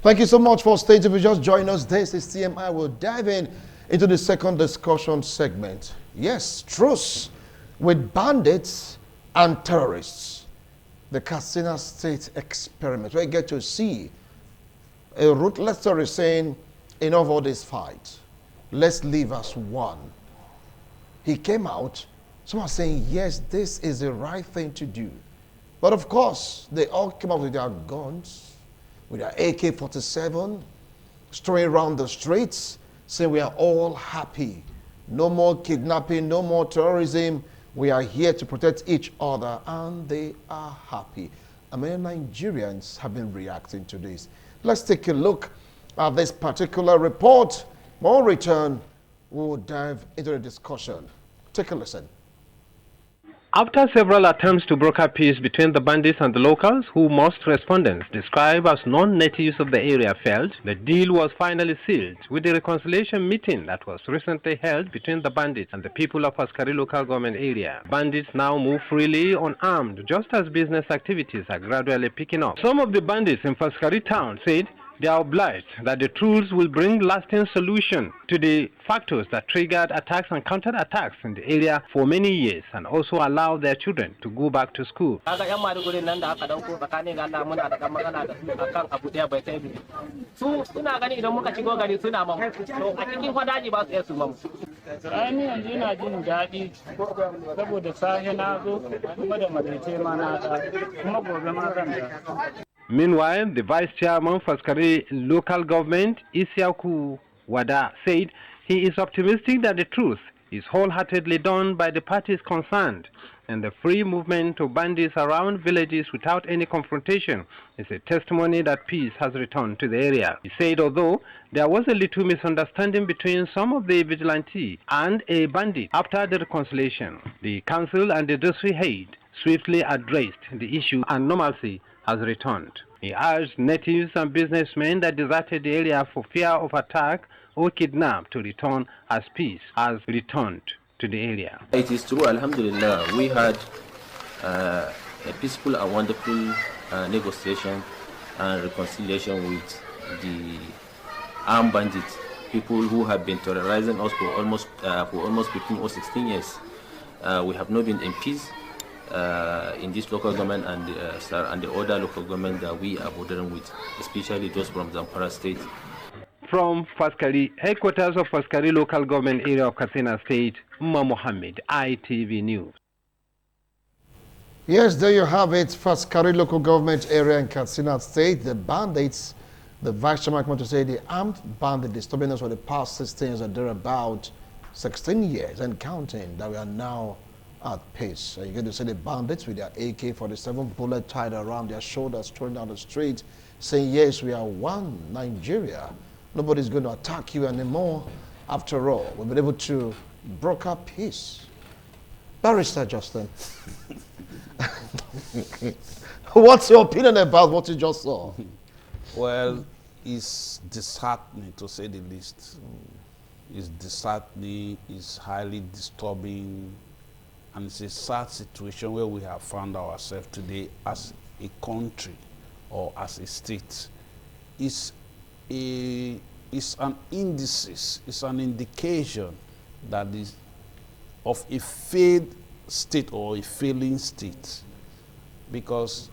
Thank you so much for staying. If you just join us, this is TMI. We'll dive into the second discussion segment. Yes, truce with bandits and terrorists. The Katsina State experiment. We get to see a ruthless terrorist saying, enough of all this fight. Let's live as one. He came out, someone saying, yes, this is the right thing to do. But of course, they all came out with their guns, with their AK-47, strolling around the streets, saying we are all happy. No more kidnapping, no more terrorism. We are here to protect each other, and they are happy. And many Nigerians have been reacting to this. Let's take a look at this particular report. When we return, we will dive into the discussion. Take a listen. After several attempts to broker peace between the bandits and the locals, who most respondents describe as non-natives of the area, failed, the deal was finally sealed with the reconciliation meeting that was recently held between the bandits and the people of Faskari local government area. Bandits now move freely unarmed, just as business activities are gradually picking up. Some of the bandits in Faskari town said they are obliged that the truce will bring lasting solution to the factors that triggered attacks and counter-attacks in the area for many years, and also allow their children to go back to school. Meanwhile, the vice chairman for Faskari local government, Isiaku Wada, said he is optimistic that the truth is wholeheartedly done by the parties concerned, and the free movement of bandits around villages without any confrontation is a testimony that peace has returned to the area. He said although there was a little misunderstanding between some of the vigilante and a bandit after the reconciliation, the council and the district head swiftly addressed the issue and normalcy has returned. He urged natives and businessmen that deserted the area for fear of attack or kidnap to return as peace has returned to the area. It is true, alhamdulillah, we had a peaceful and wonderful negotiation and reconciliation with the armed bandits, people who have been terrorizing us for almost 15 or 16 years. We have not been in peace in this local government and the other local government that we are bordering with, especially those from Zamfara state. From Faskari, headquarters of Faskari local government area of Katsina state, Umar Mohammed, ITV News. Yes, there you have it. Faskari local government area in Katsina state. The bandits, the vice chairman want to say the armed bandit disturbing us for the past 16 years, and they're about 16 years and counting, that we are now at peace. So you get to see the bandits with their AK-47 bullet tied around their shoulders, strolling down the street, saying, yes, we are one Nigeria. Nobody's going to attack you anymore. After all, we've been able to broker peace. Barrister Justin, what's your opinion about what you just saw? Well, it's disheartening to say the least. It's disheartening, it's highly disturbing, and it's a sad situation where we have found ourselves today as a country or as a state. It's an indices, it's an indication that is of a failed state or a failing state, because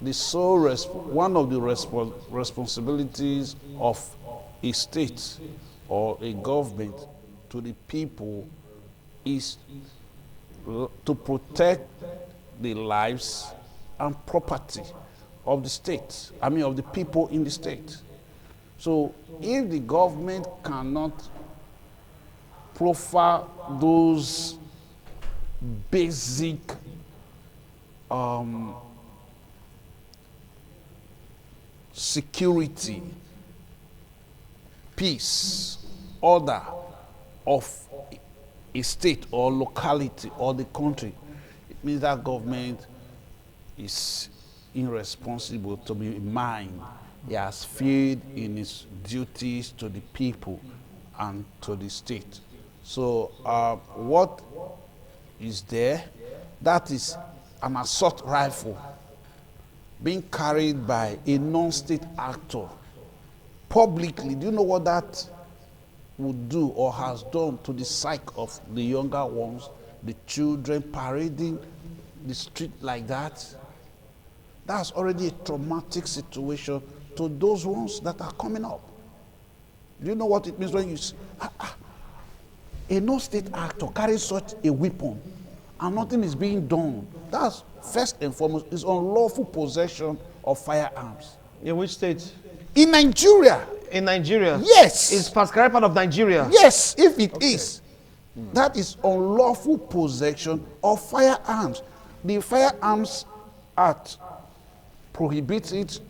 one of the responsibilities of a state or a government to the people is to protect the lives and property of the state, of the people in the state. So if the government cannot proffer those basic security, peace, order of a state or locality or the country, it means that government is irresponsible to be mine. He has failed in his duties to the people and to the state. So what is there? That is an assault rifle being carried by a non-state actor publicly, do you know what that would do or has done to the psyche of the younger ones, the children parading the street like that? That's already a traumatic situation to those ones that are coming up. Do you know what it means when you see a no-state actor carries such a weapon and nothing is being done? That's first and foremost is unlawful possession of firearms. In which state? In Nigeria. In Nigeria? Yes. Is Pascal part of Nigeria? Yes, if it is. That is unlawful possession of firearms. The Firearms Act prohibits it.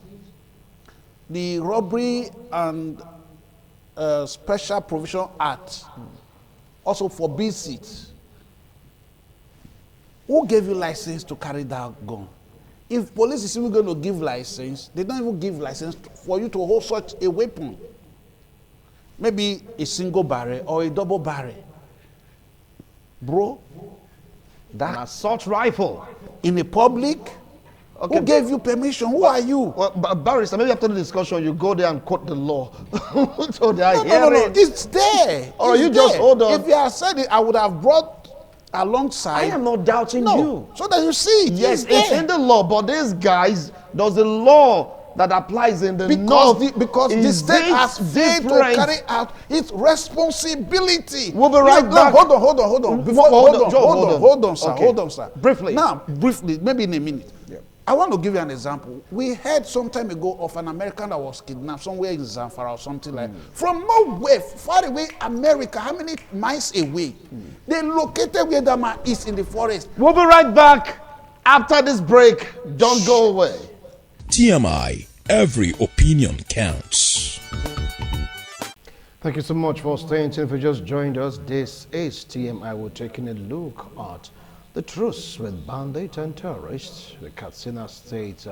The Robbery and Special Provision Act also forbids it. Who gave you license to carry that gun? If police is even going to give license, they don't even give license for you to hold such a weapon. Maybe a single barrel or a double barrel. Bro, An assault rifle. in a public, Okay. who gave you permission? Who are you? Well, barrister, maybe after the discussion, you go there and quote the law. So they are No, hearing. it's there. Or It's you just there. hold on. If you had said it, I would have brought alongside. I am not doubting no, you. so that you see it. Yes, it's it's there. in the law, but these guys, does the law that applies in the Because north because the is state it has failed to different? carry out its responsibility. We'll be right back. Hold on. Before, Hold on, Joe, hold on, sir. Okay. Hold on, sir. Briefly. Now, briefly, maybe in a minute. I want to give you an example. We heard some time ago of an American that was kidnapped somewhere in Zamfara or something like from nowhere, far away, America, how many miles away? They located where that man is in the forest. We'll be right back after this break. Don't go away. TMI, every opinion counts. Thank you so much for staying tuned. If you just joined us, this is TMI. We're taking a look at the truce with bandits and terrorists, the Katsina State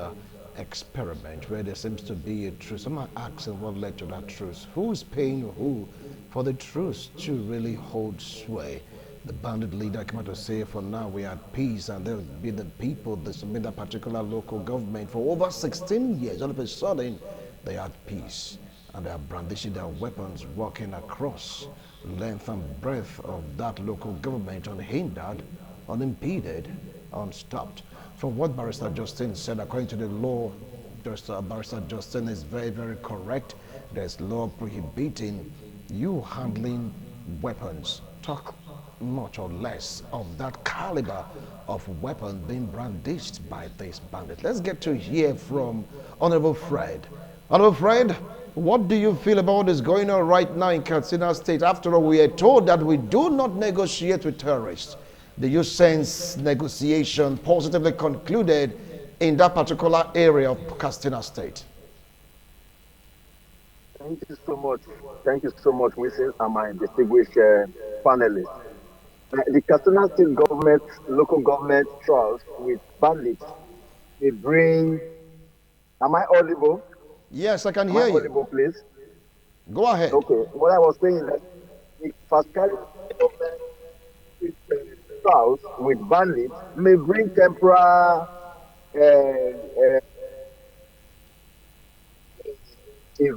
experiment, where there seems to be a truce. I'm asking what led to that truce. Who is paying who for the truce to really hold sway? The bandit leader came out to say, for now we are at peace, and there will be the people that submit that particular local government for over 16 years. All of a sudden, they are at peace, and they are brandishing their weapons, walking across length and breadth of that local government unhindered, unimpeded, unstopped. From what Barrister Justin said, according to the law, Barrister Justin is very, very correct. There's law prohibiting you handling weapons. Talk much or less of that caliber of weapon being brandished by this bandit. Let's get to hear from Honorable Fred. Honorable Fred, what do you feel about what is going on right now in Katsina State? After all, we are told that we do not negotiate with terrorists. Do you sense negotiation positively concluded in that particular area of Katsina State? Thank you so much. Thank you so much, Mrs. and my distinguished panelists. The Katsina State government, local government trust with bandits, they bring. Am I audible? Yes, I can Am hear I you. audible, please? Go ahead. Okay. What I was saying is that the Pascal government trust with bandits may bring temporary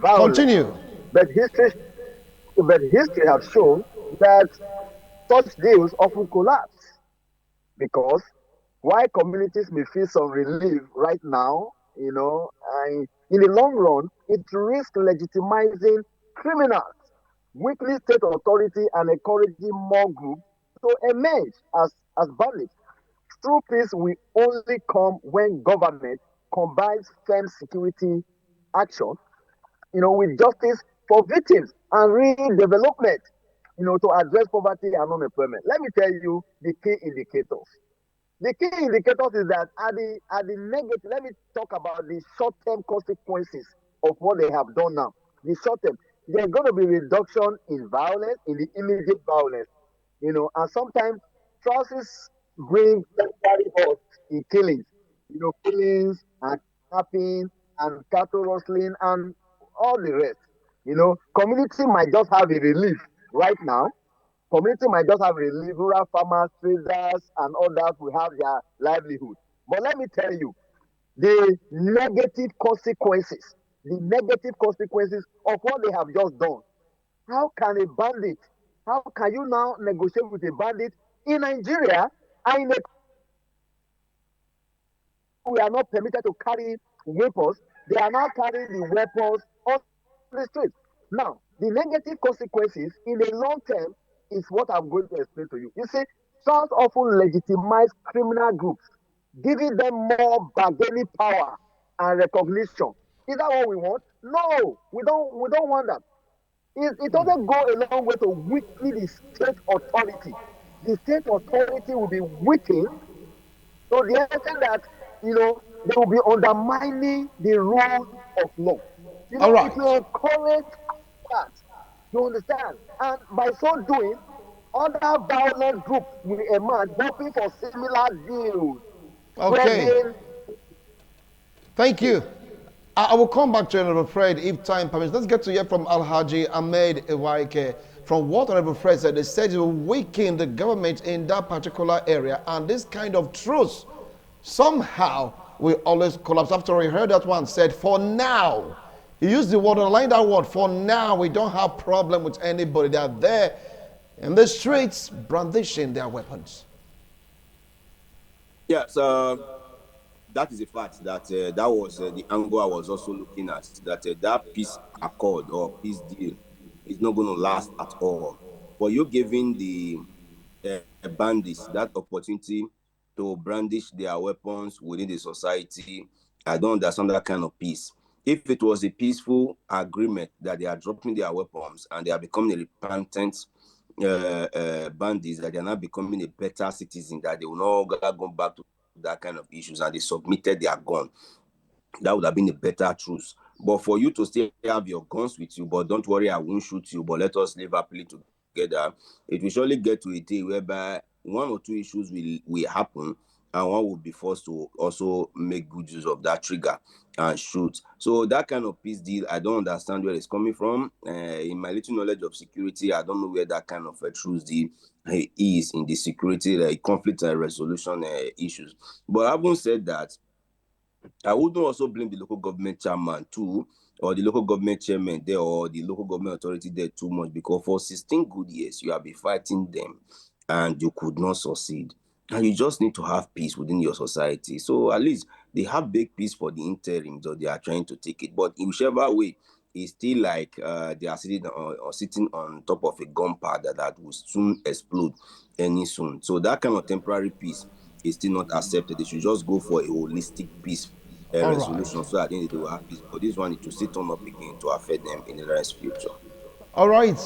violence. Continue. But history has shown that such deals often collapse because while communities may feel some relief right now, and in the long run, it risks legitimizing criminals, weakening state authority, and encouraging more groups to emerge as bandits. True peace will only come when government combines firm security action, with justice for victims and real development, to address poverty and unemployment. Let me tell you the key indicators. The key indicators is that at the negative, let me talk about the short-term consequences of what they have done now. The short-term, there's going to be reduction in violence, in the immediate violence, and sometimes truces bring temporary halt in killings, killings and kidnapping and cattle rustling and all the rest. Community might just have a relief right now. Community might just have relief. Rural farmers, traders, and others will have their livelihood. But let me tell you, the negative consequences, the negative consequences of what they have just done. How can a bandit, how can you now negotiate with a bandit in Nigeria and in a we are not permitted to carry weapons. They are now carrying the weapons on the street. Now, the negative consequences in the long term is what I'm going to explain to you. You see, trust often legitimize criminal groups, giving them more bargaining power and recognition. Is that what we want? No, we don't want that. It doesn't go a long way to weaken the state authority. The state authority will be weakened to the extent that they will be undermining the rule of law. All It right. will encourage that. You understand? And by so doing, other violent groups will emerge hoping for similar deals. Okay. Wherein, Thank you. I will come back to you, Honorable Fred, if time permits. Let's get to hear from Alhaji Ahmed Ewaike. From what Honorable Fred said, they said it will weaken the government in that particular area, and this kind of truce somehow will always collapse. After we heard that one said, for now, he used the word, underline that word, for now, we don't have problem with anybody. They are there in the streets brandishing their weapons. Yeah, so that is a fact that that was the angle I was also looking at, that that peace accord or peace deal is not going to last at all. But you're giving the bandits that opportunity to brandish their weapons within the society. I don't understand that kind of peace. If it was a peaceful agreement that they are dropping their weapons and they are becoming a repentant bandits, that they are now becoming a better citizen, that they will not go back to that kind of issues, and they submitted their gun, that would have been a better truce. But for you to still have your guns with you, but don't worry, I won't shoot you, but let us live happily together, it will surely get to a day whereby one or two issues will happen, and one will be forced to also make good use of that trigger and shoot. So that kind of peace deal, I don't understand where it's coming from. In my little knowledge of security, I don't know where that kind of a truce deal is in the security conflict and resolution issues. But having said that, I wouldn't also blame the local government chairman too, or the local government chairman there, or the local government authority there too much, because for 16 good years, you have been fighting them and you could not succeed. And you just need to have peace within your society. So at least they have big peace for the interim, so they are trying to take it. But in whichever way, it's still like they are sitting on top of a gunpowder that will soon explode any soon. So that kind of temporary peace is still not accepted. They should just go for a holistic peace All right. resolution, so at the end they will have peace. But this one, it will still turn up again to affect them in the next future. All right.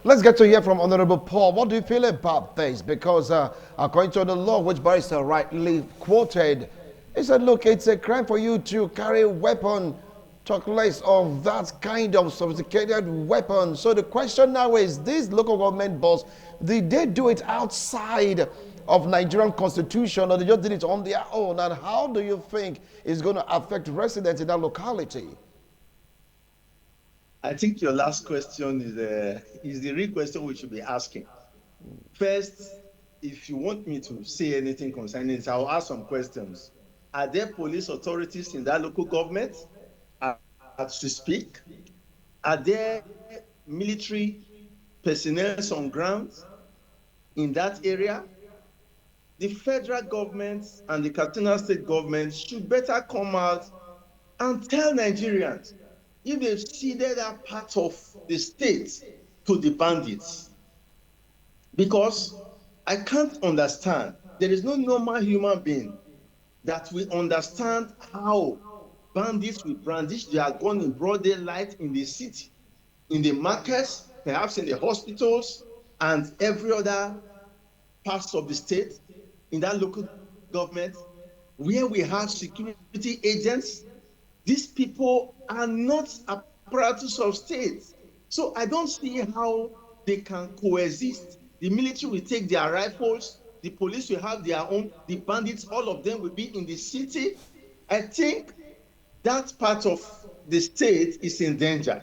Let's get to hear from Honorable Paul. What do you feel about this? Because according to the law, which Barrister rightly quoted, he said, look, it's a crime for you to carry a weapon, talk less of that kind of sophisticated weapon. So the question now is, these local government boss, did they do it outside of Nigerian constitution, or they just did it on their own? And how do you think it's going to affect residents in that locality? I think your last question is the real question we should be asking. First, if you want me to say anything concerning it, I'll ask some questions. Are there police authorities in that local government as we speak? Are there military personnel on ground in that area? The federal government and the Katsina state government should better come out and tell Nigerians if they've ceded that part of the state to the bandits. Because I can't understand, there is no normal human being that will understand how bandits will brandish their gun in broad daylight in the city, in the markets, perhaps in the hospitals, and every other parts of the state, in that local government, where we have security agents. These people are not apparatus of state. So I don't see how they can coexist. The military will take their rifles, the police will have their own, the bandits, all of them will be in the city. I think that part of the state is in danger.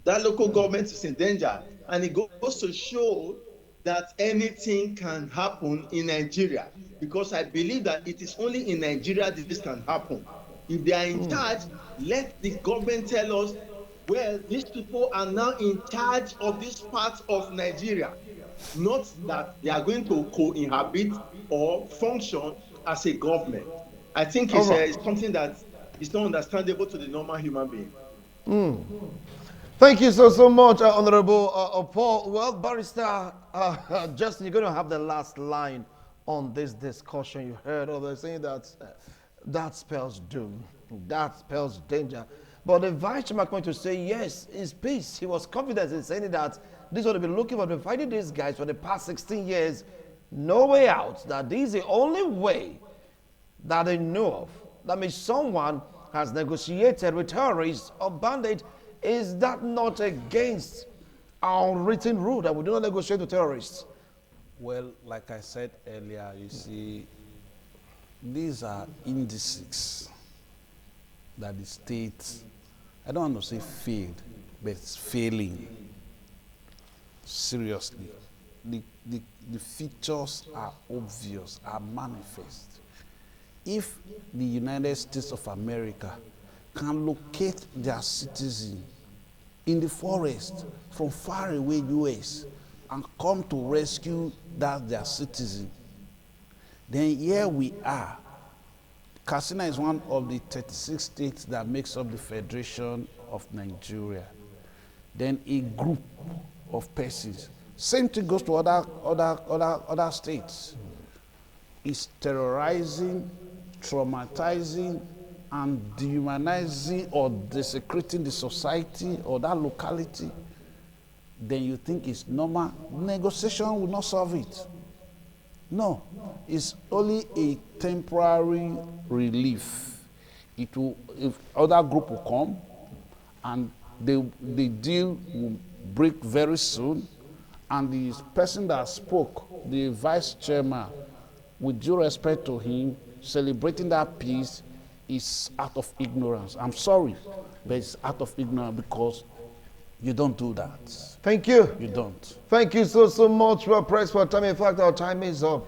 That local government is in danger. And it goes to show that anything can happen in Nigeria, because I believe that it is only in Nigeria this can happen. If they are in charge, let the government tell us, well, these people are now in charge of this part of Nigeria, not that they are going to co-inhabit or function as a government. I think All right. it's something that is not understandable to the normal human being. Thank you so much, Honorable Paul. Well, Barrister Justin, you're going to have the last line on this discussion. You heard others saying that that spells doom, that spells danger. But the vice chairman going to say, yes, it's peace. He was confident in saying that this is what they've been looking for. They've been fighting these guys for the past 16 years. No way out. That this is the only way that they know of. That means someone has negotiated with terrorists or bandits. Is that not against our written rule that we do not negotiate with terrorists? Well, like I said earlier, you see, these are indices that the state, I don't want to say failed, but it's failing. Seriously. The features are obvious, are manifest. If the United States of America can locate their citizen in the forest from far away US and come to rescue their citizen, then here we are. Katsina is one of the 36 states that makes up the Federation of Nigeria. Then a group of persons, same thing goes to other states, is terrorizing, traumatizing, and dehumanizing or desecrating the society or that locality, then you think it's normal. Negotiation will not solve it. No, it's only a temporary relief. It will, if other group will come, and the deal will break very soon, and the person that spoke, the vice chairman, with due respect to him, celebrating that peace is out of ignorance. I'm sorry, but it's out of ignorance because you don't do that. Thank you. You don't. Thank you so much. We're pressed for time. In fact, our time is up.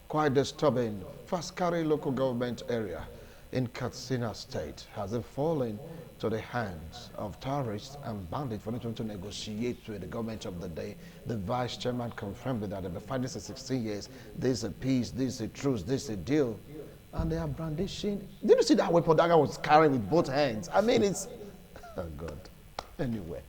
Quite disturbing. Faskari local government area in Katsina State has fallen to the hands of terrorists and bandits for them to negotiate with the government of the day. The vice chairman confirmed that they've been fighting for 16 years. This is a peace, this is a truce, this is a deal. And they are brandishing. Did you see that weapon that guy was carrying with both hands? I mean, it's, oh God. Anyway.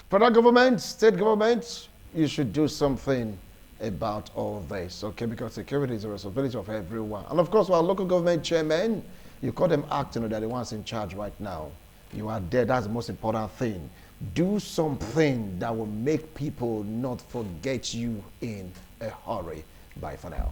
Federal government, state government, you should do something about all this, okay? Because security is a responsibility of everyone. And of course, our local government chairman, you call them acting, they're the ones in charge right now. You are there, that's the most important thing. Do something that will make people not forget you in a hurry. Bye for now.